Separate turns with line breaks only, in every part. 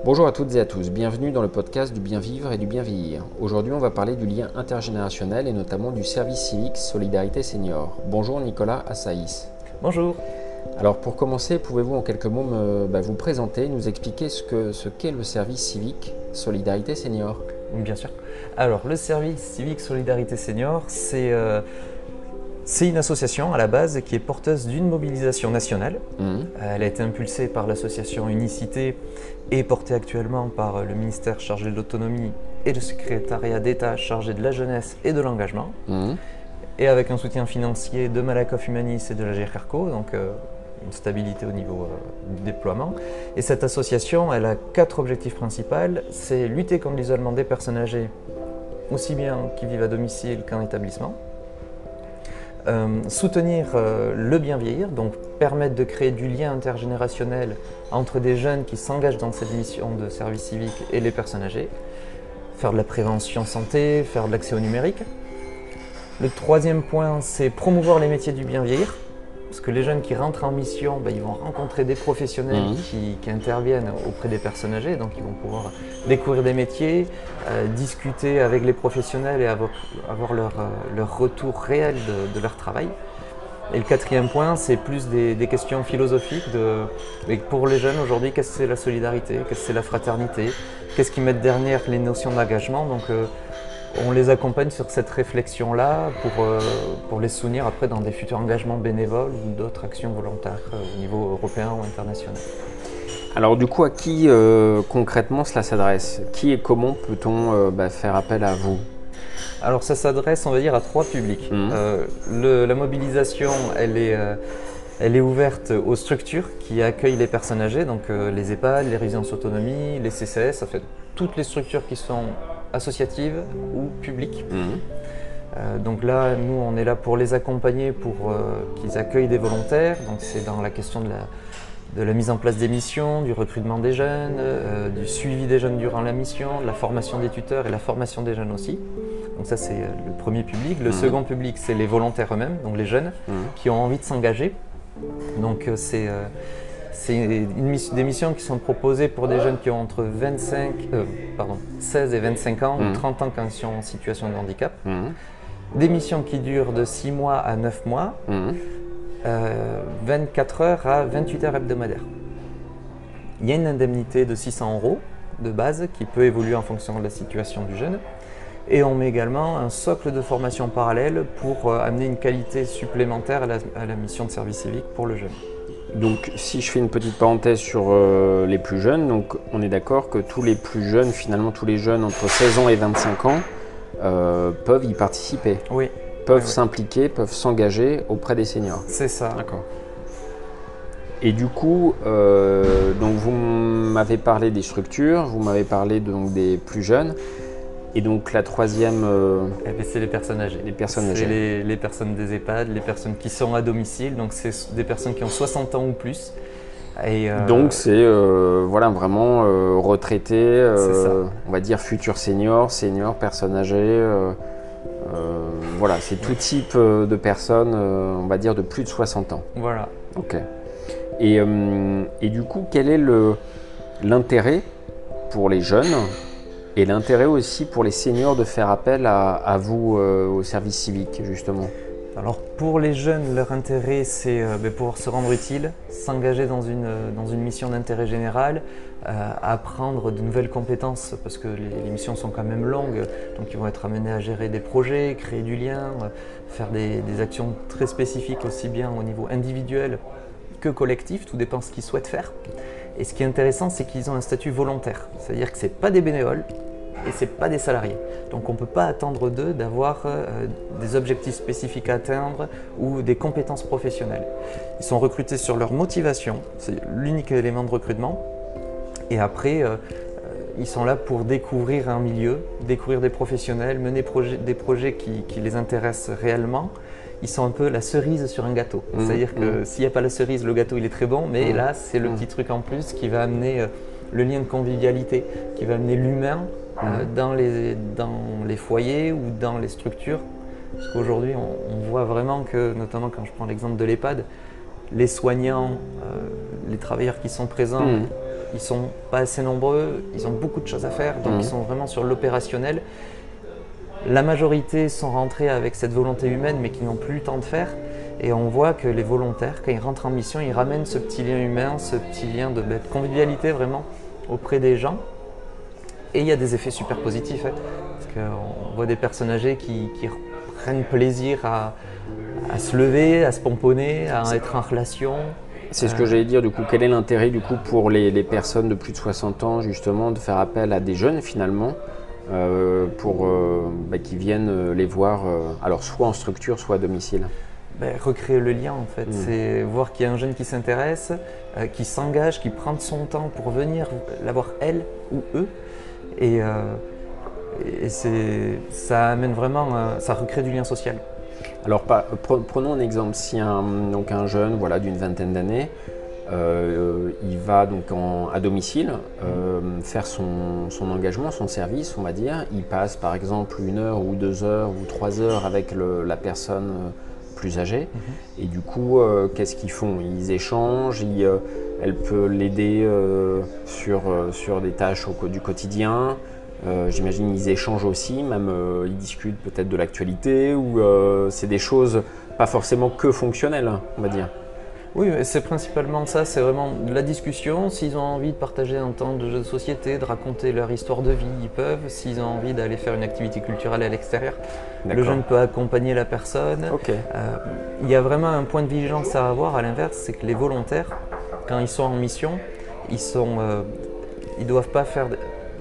Bonjour à toutes et à tous, bienvenue dans le podcast du bien vivre et du bien vieillir. Aujourd'hui, on va parler du lien intergénérationnel et notamment du service civique Solidarité Senior. Bonjour Nicolas Assaïs.
Bonjour.
Alors pour commencer, pouvez-vous en quelques mots vous présenter, nous expliquer ce qu'est le service civique Solidarité Senior?
Bien sûr. Alors, le service civique Solidarité Senior, c'est une association à la base qui est porteuse d'une mobilisation nationale. Elle a été impulsée par l'association Unicité et portée actuellement par le ministère chargé de l'autonomie et le secrétariat d'État chargé de la jeunesse et de l'engagement. Et avec un soutien financier de Malakoff Humanis et de la GRCO, donc une stabilité au niveau du déploiement. Et cette association, elle a 4 objectifs principaux. C'est lutter contre l'isolement des personnes âgées, aussi bien qui vivent à domicile qu'en établissement. Soutenir le bien vieillir, donc permettre de créer du lien intergénérationnel entre des jeunes qui s'engagent dans cette mission de service civique et les personnes âgées. Faire de la prévention santé, faire de l'accès au numérique. Le troisième point, c'est promouvoir les métiers du bien vieillir. Parce que les jeunes qui rentrent en mission, ils vont rencontrer des professionnels qui interviennent auprès des personnes âgées, donc ils vont pouvoir découvrir des métiers, discuter avec les professionnels et avoir leur retour réel de leur travail. Et le quatrième point, c'est plus des questions philosophiques pour les jeunes aujourd'hui, qu'est-ce que c'est la solidarité, qu'est-ce que c'est la fraternité, qu'est-ce qui met derrière les notions d'engagement. Donc, on les accompagne sur cette réflexion-là pour les soutenir après dans des futurs engagements bénévoles ou d'autres actions volontaires au niveau européen ou international.
Alors du coup, à qui concrètement cela s'adresse? Qui et comment peut-on faire appel à vous?
Alors ça s'adresse, on va dire, à 3 publics. La mobilisation, elle est ouverte aux structures qui accueillent les personnes âgées, donc les EHPAD, les résidences autonomie, les CCS, ça fait toutes les structures qui sont associatives ou publiques. Donc là, nous, on est là pour les accompagner, pour qu'ils accueillent des volontaires. Donc c'est dans la question de la mise en place des missions, du recrutement des jeunes, du suivi des jeunes durant la mission, de la formation des tuteurs et la formation des jeunes aussi. Donc ça, c'est le premier public. Le second public, c'est les volontaires eux-mêmes, donc les jeunes qui ont envie de s'engager. Donc c'est des missions qui sont proposées pour des jeunes qui ont entre 16 et 25 ans ou 30 ans quand ils sont en situation de handicap. Des missions qui durent de 6 mois à 9 mois, 24 heures à 28 heures hebdomadaires. Il y a une indemnité de 600 € de base qui peut évoluer en fonction de la situation du jeune. Et on met également un socle de formation parallèle pour amener une qualité supplémentaire à la mission de service civique pour le jeune.
Donc si je fais une petite parenthèse sur les plus jeunes, donc on est d'accord que tous les plus jeunes, finalement tous les jeunes entre 16 ans et 25 ans peuvent y participer.
Oui.
Peuvent s'impliquer, peuvent s'engager auprès des seniors.
C'est ça.
D'accord. Et du coup, donc vous m'avez parlé des structures, vous m'avez parlé donc des plus jeunes. Et donc la troisième…
c'est les personnes âgées.
Les personnes âgées.
C'est les personnes des EHPAD, les personnes qui sont à domicile. Donc c'est des personnes qui ont 60 ans ou plus. Et
donc c'est vraiment retraités, on va dire futurs seniors, personnes âgées. Voilà, c'est tout type de personnes, on va dire de plus de 60 ans.
Voilà.
Ok. Et du coup, quel est l'intérêt pour les jeunes et l'intérêt aussi pour les seniors de faire appel à vous au service civique, justement?
Alors pour les jeunes, leur intérêt, c'est pouvoir se rendre utile, s'engager dans une mission d'intérêt général, apprendre de nouvelles compétences parce que les missions sont quand même longues, donc ils vont être amenés à gérer des projets, créer du lien, faire des actions très spécifiques aussi bien au niveau individuel que collectif, tout dépend de ce qu'ils souhaitent faire. Et ce qui est intéressant, c'est qu'ils ont un statut volontaire, c'est-à-dire que ce n'est pas des bénévoles et ce n'est pas des salariés. Donc on ne peut pas attendre d'eux d'avoir des objectifs spécifiques à atteindre ou des compétences professionnelles. Ils sont recrutés sur leur motivation, c'est l'unique élément de recrutement. Et après, ils sont là pour découvrir un milieu, découvrir des professionnels, mener des projets qui les intéressent réellement. Ils sont un peu la cerise sur un gâteau. C'est-à-dire que s'il n'y a pas la cerise, le gâteau il est très bon, mais là c'est le petit truc en plus qui va amener le lien de convivialité, qui va amener l'humain dans les foyers ou dans les structures. Parce qu'aujourd'hui on voit vraiment que, notamment quand je prends l'exemple de l'EHPAD, les soignants, les travailleurs qui sont présents ils sont pas assez nombreux, ils ont beaucoup de choses à faire, donc ils sont vraiment sur l'opérationnel. La majorité sont rentrés avec cette volonté humaine, mais qui n'ont plus le temps de faire. Et on voit que les volontaires, quand ils rentrent en mission, ils ramènent ce petit lien humain, ce petit lien de convivialité vraiment auprès des gens. Et il y a des effets super positifs, hein, parce qu'on voit des personnes âgées qui prennent plaisir à se lever, à se pomponner, à être en relation.
C'est ce que j'allais dire, du coup, quel est l'intérêt du coup pour les personnes de plus de 60 ans justement de faire appel à des jeunes finalement pour qui viennent les voir, alors soit en structure, soit à domicile?
Recréer le lien en fait, c'est voir qu'il y a un jeune qui s'intéresse, qui s'engage, qui prend de son temps pour venir la voir elle ou eux. Et ça amène vraiment, ça recrée du lien social.
Alors prenons un exemple, si un jeune voilà, d'une vingtaine d'années, il va donc à domicile faire son engagement, son service, on va dire. Il passe par exemple 1 heure ou 2 heures ou 3 heures avec la personne plus âgée. Et du coup, qu'est-ce qu'ils font? Ils échangent, elle peut l'aider sur des tâches du quotidien. J'imagine qu'ils échangent aussi, même ils discutent peut-être de l'actualité ou c'est des choses pas forcément que fonctionnelles, on va dire.
Oui, c'est principalement ça, c'est vraiment de la discussion. S'ils ont envie de partager un temps de jeu de société, de raconter leur histoire de vie, ils peuvent. S'ils ont envie d'aller faire une activité culturelle à l'extérieur, le jeune peut accompagner la personne.
Okay.
Il y a vraiment un point de vigilance à avoir, à l'inverse, c'est que les volontaires, quand ils sont en mission, ils doivent pas faire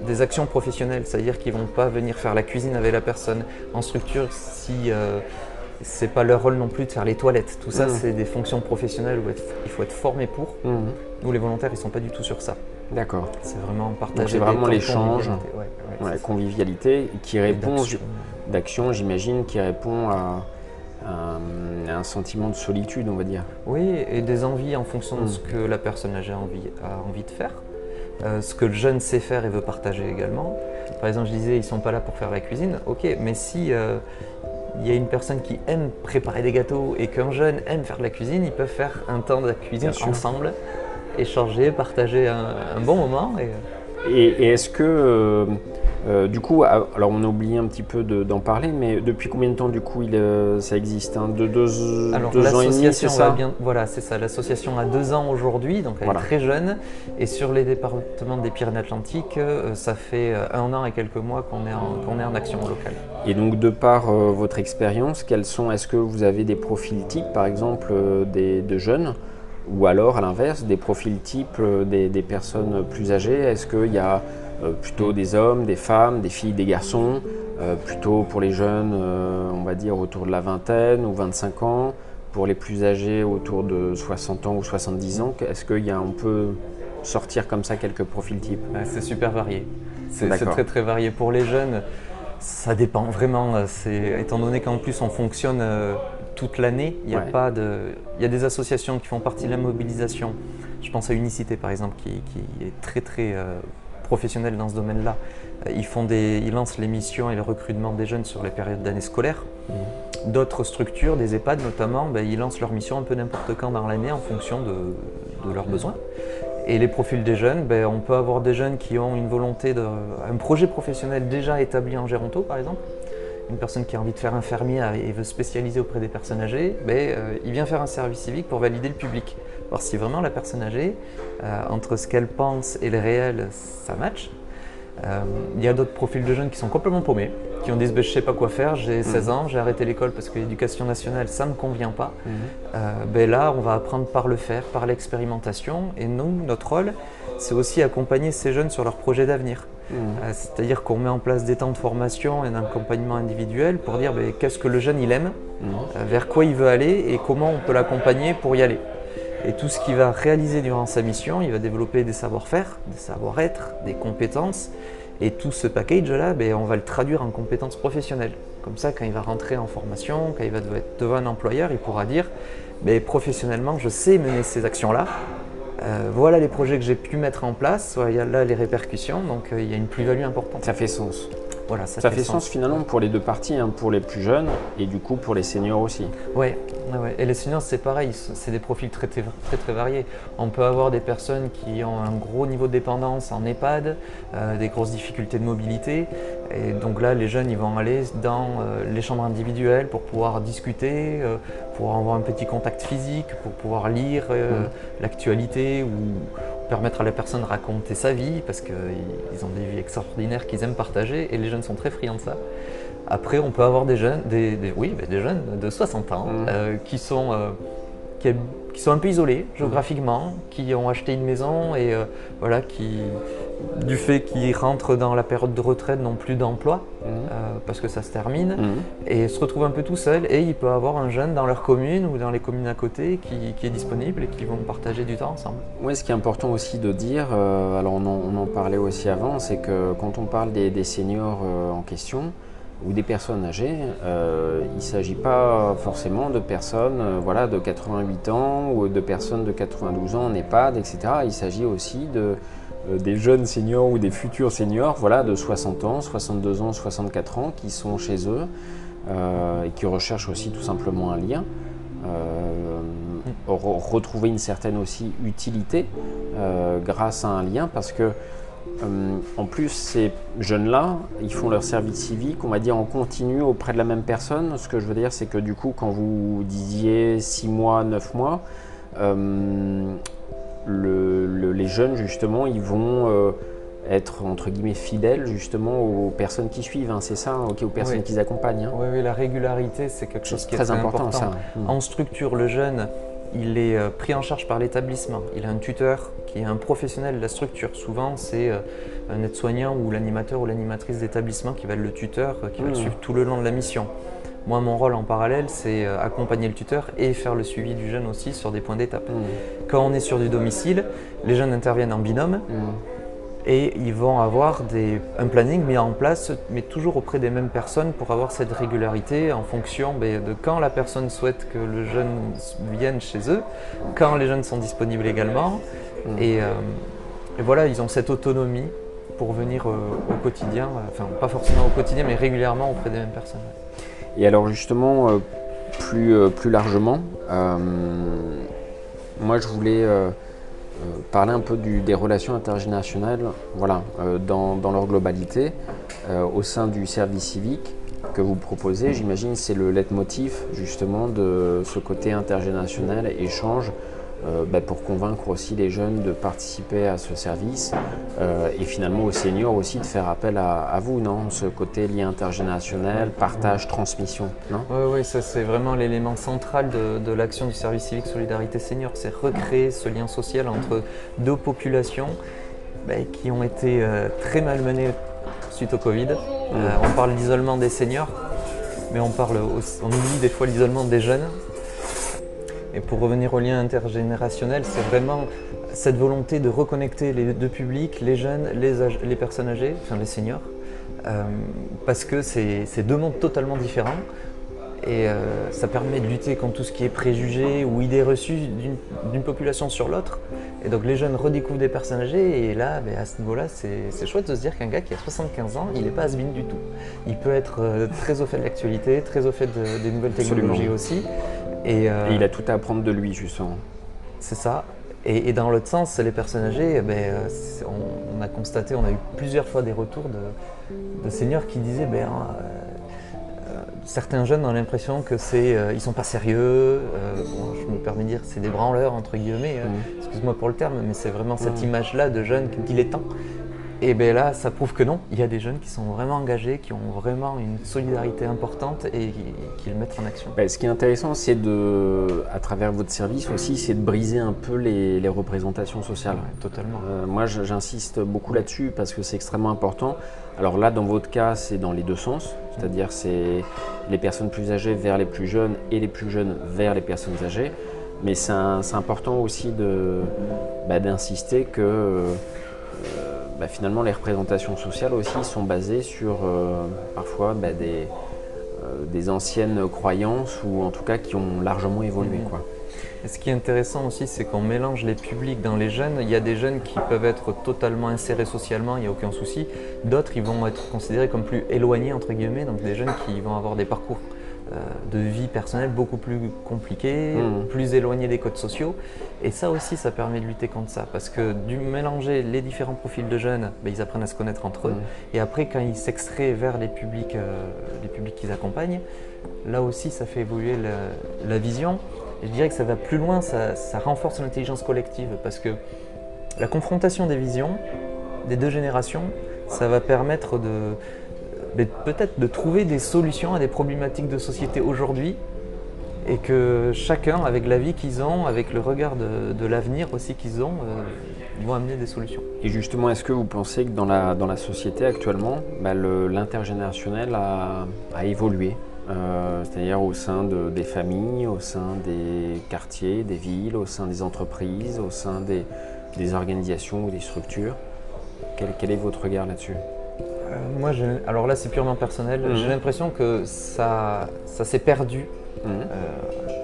des actions professionnelles, c'est-à-dire qu'ils ne vont pas venir faire la cuisine avec la personne. En structure, c'est pas leur rôle non plus de faire les toilettes. Tout ça, c'est des fonctions professionnelles où il faut être formé pour. Nous, les volontaires, ils ne sont pas du tout sur ça.
D'accord.
C'est vraiment partager.
C'est vraiment l'échange,
la
convivialité qui répond d'action, j'imagine, qui répond à un sentiment de solitude, on va dire.
Oui, et des envies en fonction de ce que la personne âgée a envie de faire. Ce que le jeune sait faire et veut partager également. Par exemple, je disais, ils ne sont pas là pour faire la cuisine. Ok, mais si il y a une personne qui aime préparer des gâteaux et qu'un jeune aime faire de la cuisine, ils peuvent faire un temps de la cuisine ensemble, échanger, partager un bon moment.
Et est-ce que, du coup, alors on a oublié un petit peu d'en parler, mais depuis combien de temps du coup ça existe, hein, de deux ans et demi, c'est ça?
Voilà, c'est ça. L'association a 2 ans aujourd'hui, donc elle est très jeune. Et sur les départements des Pyrénées-Atlantiques, ça fait 1 an et quelques mois qu'on est en action locale.
Et donc de par votre expérience, est-ce que vous avez des profils types, par exemple, de jeunes? Ou alors, à l'inverse, des profils types des personnes plus âgées? Est-ce qu'il y a plutôt des hommes, des femmes, des filles, des garçons, plutôt pour les jeunes, on va dire autour de la vingtaine ou 25 ans, pour les plus âgés autour de 60 ans ou 70 ans? Est-ce qu'on peut sortir comme ça quelques profils types?
C'est super varié. C'est très très varié. Pour les jeunes, ça dépend vraiment. Étant donné qu'en plus on fonctionne toute l'année, il y a des associations qui font partie de la mobilisation. Je pense à Unicité par exemple qui est très très professionnelle dans ce domaine-là. Ils lancent les missions et le recrutement des jeunes sur les périodes d'année scolaire. D'autres structures, des EHPAD notamment, ils lancent leurs missions un peu n'importe quand dans l'année en fonction de leurs besoins. Et les profils des jeunes, on peut avoir des jeunes qui ont une volonté un projet professionnel déjà établi en géronto par exemple. Une personne qui a envie de faire infirmier et veut se spécialiser auprès des personnes âgées, il vient faire un service civique pour valider le public. Voir si vraiment la personne âgée, entre ce qu'elle pense et le réel, ça match. Il y a d'autres profils de jeunes qui sont complètement paumés, qui ont dit je ne sais pas quoi faire, j'ai 16 ans, j'ai arrêté l'école parce que l'éducation nationale ça ne me convient pas. Là on va apprendre par le faire, par l'expérimentation, et nous, notre rôle c'est aussi accompagner ces jeunes sur leurs projets d'avenir. C'est-à-dire qu'on met en place des temps de formation et un accompagnement individuel pour dire qu'est-ce que le jeune il aime, vers quoi il veut aller et comment on peut l'accompagner pour y aller. Et tout ce qu'il va réaliser durant sa mission, il va développer des savoir-faire, des savoir-être, des compétences. Et tout ce package-là, on va le traduire en compétences professionnelles. Comme ça, quand il va rentrer en formation, quand il va être devant un employeur, il pourra dire professionnellement, je sais mener ces actions-là. Voilà les projets que j'ai pu mettre en place, il y a là les répercussions, donc il y a une plus-value importante.
Ça fait sens.
voilà,
ça fait sens finalement pour les deux parties, hein, pour les plus jeunes et du coup pour les seniors aussi.
Ouais. Et les seniors, c'est pareil, c'est des profils très variés. On peut avoir des personnes qui ont un gros niveau de dépendance en EHPAD, des grosses difficultés de mobilité. Et donc là, les jeunes, ils vont aller dans les chambres individuelles pour pouvoir discuter, pour avoir un petit contact physique, pour pouvoir lire l'actualité ou permettre à la personne de raconter sa vie parce qu'ils ont des vies extraordinaires qu'ils aiment partager et les jeunes sont très friands de ça. Après, on peut avoir des jeunes, des jeunes de 60 ans qui sont un peu isolés géographiquement, qui ont acheté une maison et voilà, qui, du fait qu'ils rentrent dans la période de retraite, n'ont plus d'emploi parce que ça se termine et se retrouvent un peu tout seuls. Et il peut y avoir un jeune dans leur commune ou dans les communes à côté qui est disponible et qui vont partager du temps ensemble.
Oui, ce qui est important aussi de dire, alors on en parlait aussi avant, c'est que quand on parle des seniors en question, ou des personnes âgées, il ne s'agit pas forcément de personnes voilà, de 88 ans ou de personnes de 92 ans en EHPAD, etc. Il s'agit aussi des jeunes seniors ou des futurs seniors voilà, de 60 ans, 62 ans, 64 ans qui sont chez eux et qui recherchent aussi tout simplement un lien. Retrouver une certaine aussi utilité grâce à un lien parce que en plus, ces jeunes-là, ils font leur service civique, on va dire en continu auprès de la même personne. Ce que je veux dire, c'est que du coup, quand vous disiez 6 mois, 9 mois, les jeunes, justement, ils vont être, entre guillemets, fidèles, justement, aux personnes qui suivent. Hein, c'est ça, aux personnes qu'ils accompagnent. Hein.
Oui, la régularité, c'est quelque chose qui est
très important. Ça.
En structure, le jeune, il est pris en charge par l'établissement. Il a un tuteur qui est un professionnel de la structure. Souvent, c'est un aide-soignant ou l'animateur ou l'animatrice d'établissement qui va être le tuteur, qui va le suivre tout le long de la mission. Moi, mon rôle en parallèle, c'est accompagner le tuteur et faire le suivi du jeune aussi sur des points d'étape. Quand on est sur du domicile, les jeunes interviennent en binôme. Et ils vont avoir un planning mis en place, mais toujours auprès des mêmes personnes pour avoir cette régularité en fonction de quand la personne souhaite que le jeune vienne chez eux, quand les jeunes sont disponibles également. Et voilà, ils ont cette autonomie pour venir au quotidien, enfin pas forcément au quotidien, mais régulièrement auprès des mêmes personnes.
Et alors justement, plus largement, moi je voulais parler un peu des relations intergénérationnelles voilà, dans leur globalité au sein du service civique que vous proposez. J'imagine c'est le leitmotiv justement de ce côté intergénérationnel, échange pour convaincre aussi les jeunes de participer à ce service et finalement aux seniors aussi de faire appel à vous, non? Ce côté lien intergénérationnel, partage, transmission, non?
Oui, ça c'est vraiment l'élément central de l'action du service civique Solidarité Senior, c'est recréer ce lien social entre deux populations qui ont été très malmenées suite au Covid. On parle d'isolement des seniors, mais on oublie des fois l'isolement des jeunes. Et pour revenir au lien intergénérationnel, c'est vraiment cette volonté de reconnecter les deux publics, les jeunes, les personnes âgées, enfin les seniors, parce que c'est deux mondes totalement différents et ça permet de lutter contre tout ce qui est préjugés ou idées reçues d'une population sur l'autre. Et donc les jeunes redécouvrent des personnes âgées et là, à ce niveau-là, c'est chouette de se dire qu'un gars qui a 75 ans, il n'est pas has-been du tout. Il peut être très au fait de l'actualité, très au fait des nouvelles technologies aussi. Et
il a tout à apprendre de lui, justement.
C'est ça. Et dans l'autre sens, les personnes âgées, on a constaté, on a eu plusieurs fois des retours de seniors qui disaient certains jeunes ont l'impression que ils sont pas sérieux. Je me permets de dire c'est des branleurs entre guillemets. Excuse-moi pour le terme, mais c'est vraiment cette image-là de jeunes dilettants. Et là, ça prouve que non. Il y a des jeunes qui sont vraiment engagés, qui ont vraiment une solidarité importante et qui le mettent en action.
Ce qui est intéressant, c'est à travers votre service aussi, c'est de briser un peu les représentations sociales.
Ouais, totalement.
Moi, j'insiste beaucoup là-dessus parce que c'est extrêmement important. Alors là, dans votre cas, c'est dans les deux sens. C'est-à-dire, c'est les personnes plus âgées vers les plus jeunes et les plus jeunes vers les personnes âgées. Mais c'est important aussi d'insister que finalement, les représentations sociales aussi sont basées sur parfois des anciennes croyances ou en tout cas qui ont largement évolué. Quoi.
Et ce qui est intéressant aussi, c'est qu'on mélange les publics dans les jeunes. Il y a des jeunes qui peuvent être totalement insérés socialement, il n'y a aucun souci. D'autres, ils vont être considérés comme plus éloignés, entre guillemets, donc des jeunes qui vont avoir des parcours de vie personnelle beaucoup plus compliqués, plus éloignés des codes sociaux. Et ça aussi, ça permet de lutter contre ça, parce que du mélanger les différents profils de jeunes, ils apprennent à se connaître entre eux. Et après, quand ils s'extraient vers les publics qu'ils accompagnent, là aussi, ça fait évoluer la vision. Et je dirais que ça va plus loin, ça renforce l'intelligence collective, parce que la confrontation des visions des deux générations, ça va permettre peut-être de trouver des solutions à des problématiques de société aujourd'hui, et que chacun, avec la vie qu'ils ont, avec le regard de l'avenir aussi qu'ils ont, ils vont amener des solutions.
Et justement, est-ce que vous pensez que dans la société actuellement, l'intergénérationnel a évolué, c'est-à-dire au sein des familles, au sein des quartiers, des villes, au sein des entreprises, au sein des organisations ou des structures? Quel est votre regard là-dessus?
Moi, alors là, c'est purement personnel. J'ai l'impression que ça s'est perdu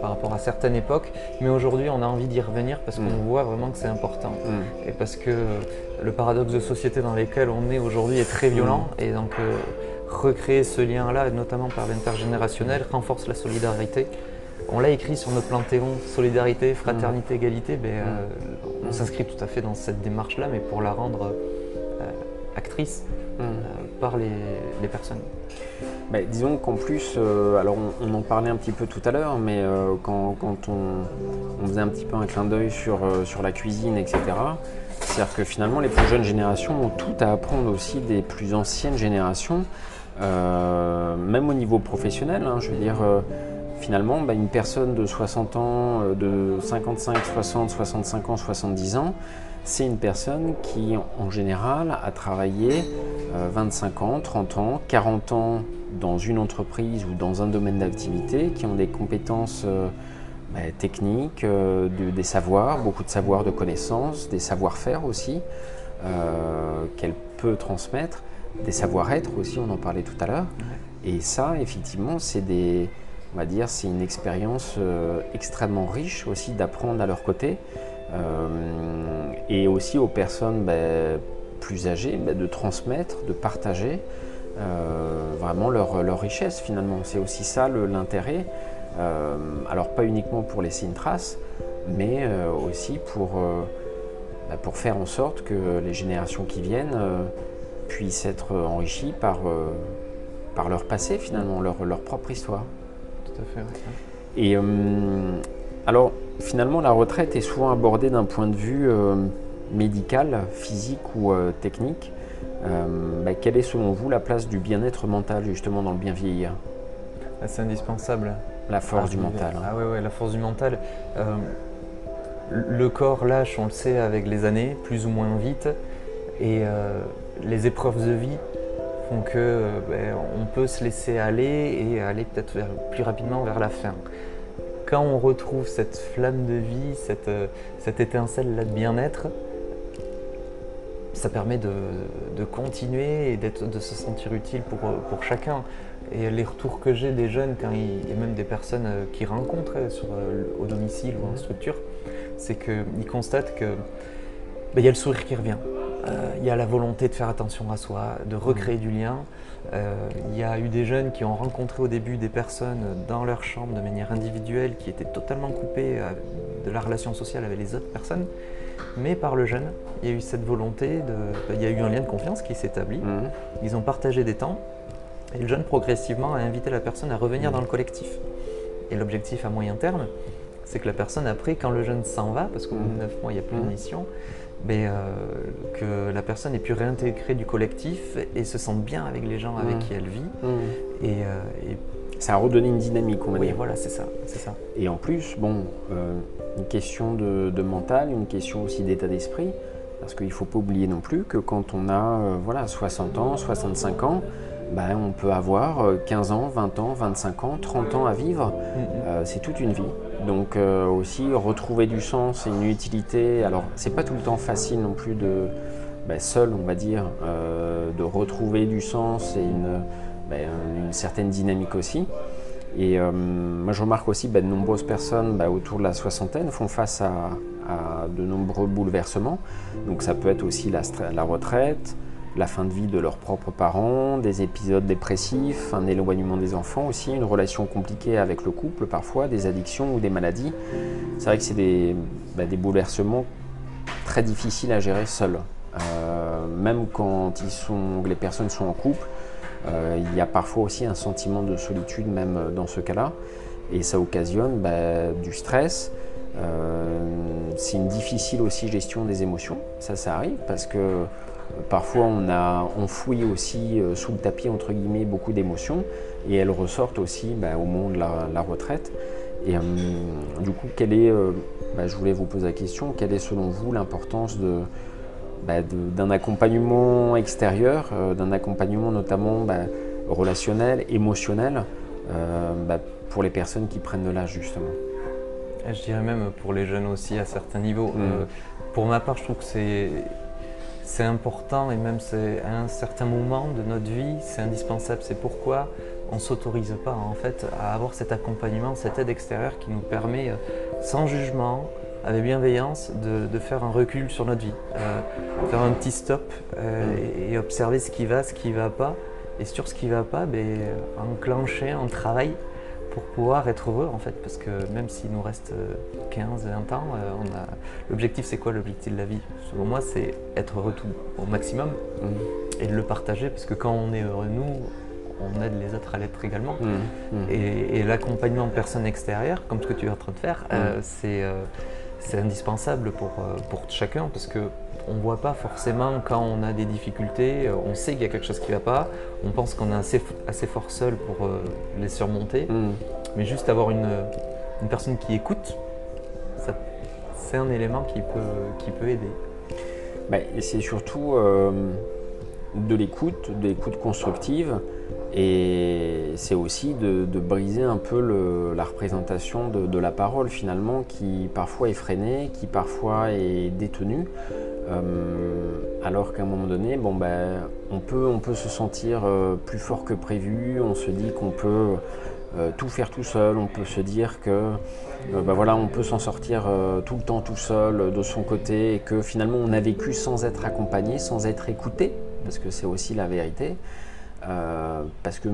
par rapport à certaines époques, mais aujourd'hui, on a envie d'y revenir parce qu'on voit vraiment que c'est important. Et parce que le paradoxe de société dans lequel on est aujourd'hui est très violent. Et donc, recréer ce lien-là, notamment par l'intergénérationnel, renforce la solidarité. On l'a écrit sur notre panthéon, solidarité, fraternité, égalité. On s'inscrit tout à fait dans cette démarche-là, mais pour la rendre actrice par les personnes.
Disons qu'en plus, alors on en parlait un petit peu tout à l'heure, mais quand on faisait un petit peu un clin d'œil sur la cuisine, etc., c'est-à-dire que finalement les plus jeunes générations ont tout à apprendre aussi des plus anciennes générations, même au niveau professionnel, je veux dire, finalement une personne de 60 ans, de 55, 60, 65 ans, 70 ans, c'est une personne qui, en général, a travaillé 25 ans, 30 ans, 40 ans dans une entreprise ou dans un domaine d'activité, qui ont des compétences techniques, des savoirs, beaucoup de savoirs, de connaissances, des savoir-faire aussi, qu'elle peut transmettre, des savoir-être aussi, on en parlait tout à l'heure. Et ça, effectivement, c'est une expérience extrêmement riche aussi d'apprendre à leur côté. Et aussi aux personnes plus âgées de transmettre, de partager vraiment leur richesse finalement. C'est aussi ça l'intérêt, alors pas uniquement pour laisser une trace, mais aussi pour faire en sorte que les générations qui viennent puissent être enrichies par leur passé finalement, leur propre histoire.
Tout à fait, oui.
Et alors, finalement, la retraite est souvent abordée d'un point de vue médical, physique ou technique. Quelle est selon vous la place du bien-être mental justement dans le bien vieillir?
C'est indispensable.
La force du mental.
Ah ouais, la force du mental. Le corps lâche, on le sait, avec les années, plus ou moins vite. Et les épreuves de vie font que on peut se laisser aller et aller peut-être plus rapidement vers la fin. Quand on retrouve cette flamme de vie, cette étincelle-là de bien-être, ça permet de continuer et de se sentir utile pour chacun. Et les retours que j'ai des jeunes, quand il y a même des personnes qui rencontrent au domicile ou en structure, c'est qu'ils constatent qu'il y a le sourire qui revient. Il y a la volonté de faire attention à soi, de recréer du lien. Il y a eu des jeunes qui ont rencontré au début des personnes dans leur chambre de manière individuelle qui étaient totalement coupées de la relation sociale avec les autres personnes. Mais par le jeune, il y a eu cette volonté, il y a eu un lien de confiance qui s'est établi. Ils ont partagé des temps et le jeune progressivement a invité la personne à revenir dans le collectif. Et l'objectif à moyen terme, c'est que la personne après, quand le jeune s'en va, parce qu'au bout de 9 mois il n'y a plus de mission, que la personne ait pu réintégrer du collectif et se sente bien avec les gens avec qui elle vit. Et
ça a redonné une dynamique, on va dire.
Oui, voilà, c'est ça.
Et en plus, une question de mental, une question aussi d'état d'esprit, parce qu'il ne faut pas oublier non plus que quand on a 60 ans, 65 ans, on peut avoir 15 ans, 20 ans, 25 ans, 30 ans à vivre. C'est toute une vie. Donc aussi retrouver du sens et une utilité. Alors c'est pas tout le temps facile non plus seul, on va dire, de retrouver du sens et une certaine dynamique aussi. Et moi je remarque aussi de nombreuses personnes autour de la soixantaine font face à de nombreux bouleversements. Donc ça peut être aussi la retraite, la fin de vie de leurs propres parents, des épisodes dépressifs, un éloignement des enfants aussi, une relation compliquée avec le couple parfois, des addictions ou des maladies. C'est vrai que c'est des bouleversements très difficiles à gérer seuls. Même quand les personnes sont en couple, il y a parfois aussi un sentiment de solitude même dans ce cas-là. Et ça occasionne du stress. C'est une difficile aussi gestion des émotions, ça arrive parce que parfois on a enfoui aussi sous le tapis entre guillemets beaucoup d'émotions et elles ressortent aussi au moment de la retraite. Et du coup, je voulais vous poser la question, quelle est selon vous l'importance d'un accompagnement extérieur, d'un accompagnement notamment relationnel, émotionnel pour les personnes qui prennent de l'âge justement?
Je dirais même pour les jeunes aussi à certains niveaux. Pour ma part, je trouve que c'est important et même c'est à un certain moment de notre vie, c'est indispensable. C'est pourquoi on ne s'autorise pas en fait à avoir cet accompagnement, cette aide extérieure qui nous permet, sans jugement, avec bienveillance, de faire un recul sur notre vie, faire un petit stop et observer ce qui va pas. Et sur ce qui va pas, enclencher un travail pour pouvoir être heureux en fait, parce que même s'il nous reste 15-20 ans, l'objectif c'est quoi l'objectif de la vie? Selon moi c'est être heureux au maximum et de le partager, parce que quand on est heureux nous, on aide les autres à l'être également. Et l'accompagnement de personnes extérieures, comme ce que tu es en train de faire, c'est indispensable pour chacun, parce que on ne voit pas forcément quand on a des difficultés, on sait qu'il y a quelque chose qui ne va pas, on pense qu'on est assez fort seul pour les surmonter, mais juste avoir une personne qui écoute, c'est un élément qui peut aider.
Et c'est surtout de l'écoute constructive, et c'est aussi de briser un peu la représentation de la parole finalement, qui parfois est freinée, qui parfois est détenue. Alors qu'à un moment donné, on peut se sentir plus fort que prévu, on se dit qu'on peut tout faire tout seul, on peut se dire que on peut s'en sortir tout le temps tout seul de son côté, et que finalement on a vécu sans être accompagné, sans être écouté, parce que c'est aussi la vérité. Parce que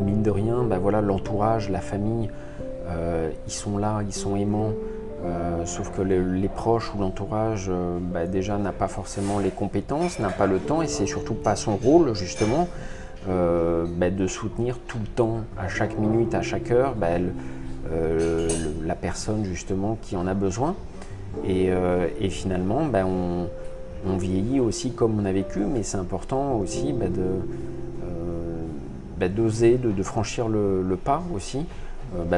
mine de rien, l'entourage, la famille, ils sont là, ils sont aimants. Sauf que les proches ou l'entourage déjà n'a pas forcément les compétences, n'a pas le temps, et c'est surtout pas son rôle justement de soutenir tout le temps, à chaque minute, à chaque heure, la personne justement qui en a besoin. Et finalement on vieillit aussi comme on a vécu, mais c'est important aussi d'oser, de franchir le pas aussi.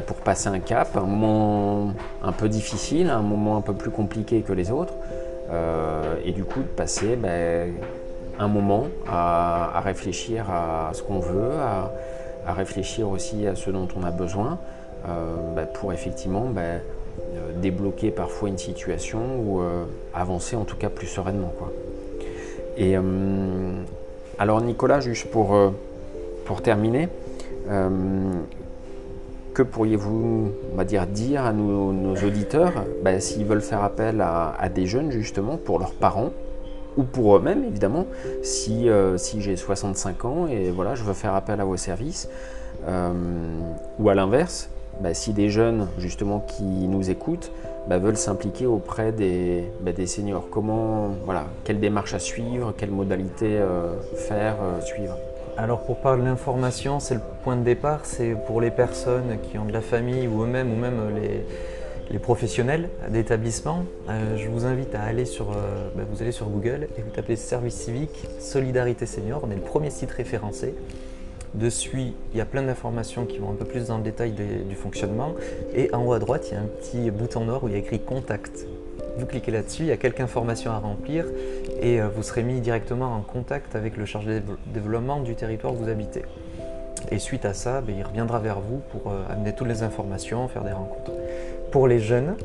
Pour passer un cap, un moment un peu difficile, un moment un peu plus compliqué que les autres, et du coup de passer un moment à réfléchir à ce qu'on veut, à réfléchir aussi à ce dont on a besoin, pour effectivement débloquer parfois une situation ou avancer en tout cas plus sereinement, quoi. Et alors Nicolas, juste pour terminer, que pourriez-vous, dire à nos auditeurs s'ils veulent faire appel à des jeunes justement pour leurs parents ou pour eux-mêmes évidemment, si j'ai 65 ans et voilà, je veux faire appel à vos services, ou à l'inverse, si des jeunes justement qui nous écoutent veulent s'impliquer auprès des seniors, quelle démarche à suivre, quelle modalité suivre?
Alors pour parler de l'information, c'est le point de départ, c'est pour les personnes qui ont de la famille ou eux-mêmes, ou même les professionnels d'établissement. Je vous invite à aller vous allez sur Google et vous tapez Service civique, Solidarité Senior. On est le premier site référencé. Dessus, il y a plein d'informations qui vont un peu plus dans le détail du fonctionnement. Et en haut à droite, il y a un petit bouton noir où il y a écrit Contact. Vous cliquez là-dessus, il y a quelques informations à remplir et vous serez mis directement en contact avec le chargé de développement du territoire où vous habitez. Et suite à ça, il reviendra vers vous pour amener toutes les informations, faire des rencontres. Pour les jeunes,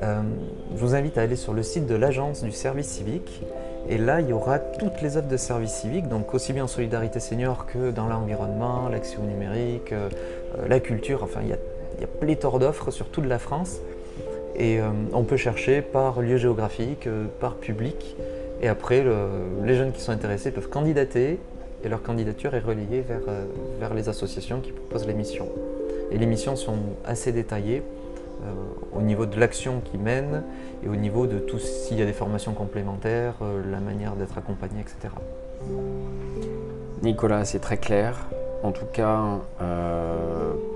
je vous invite à aller sur le site de l'agence du service civique. Et là, il y aura toutes les offres de service civique, donc aussi bien en solidarité senior que dans l'environnement, l'accès au numérique, la culture, enfin il y a pléthore d'offres sur toute la France. Et on peut chercher par lieu géographique, par public. Et après, les jeunes qui sont intéressés peuvent candidater et leur candidature est relayée vers les associations qui proposent les missions. Et les missions sont assez détaillées au niveau de l'action qu'ils mènent et au niveau de tout s'il y a des formations complémentaires, la manière d'être accompagné, etc.
Nicolas, c'est très clair. En tout cas,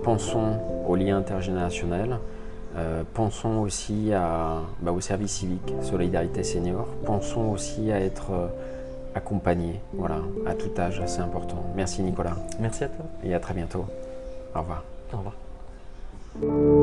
pensons au lien intergénérationnel. Pensons aussi au service civique, Solidarité Senior. Pensons aussi à être accompagné, voilà, à tout âge, c'est important. Merci Nicolas.
Merci à toi.
Et à très bientôt. Au revoir.
Au revoir.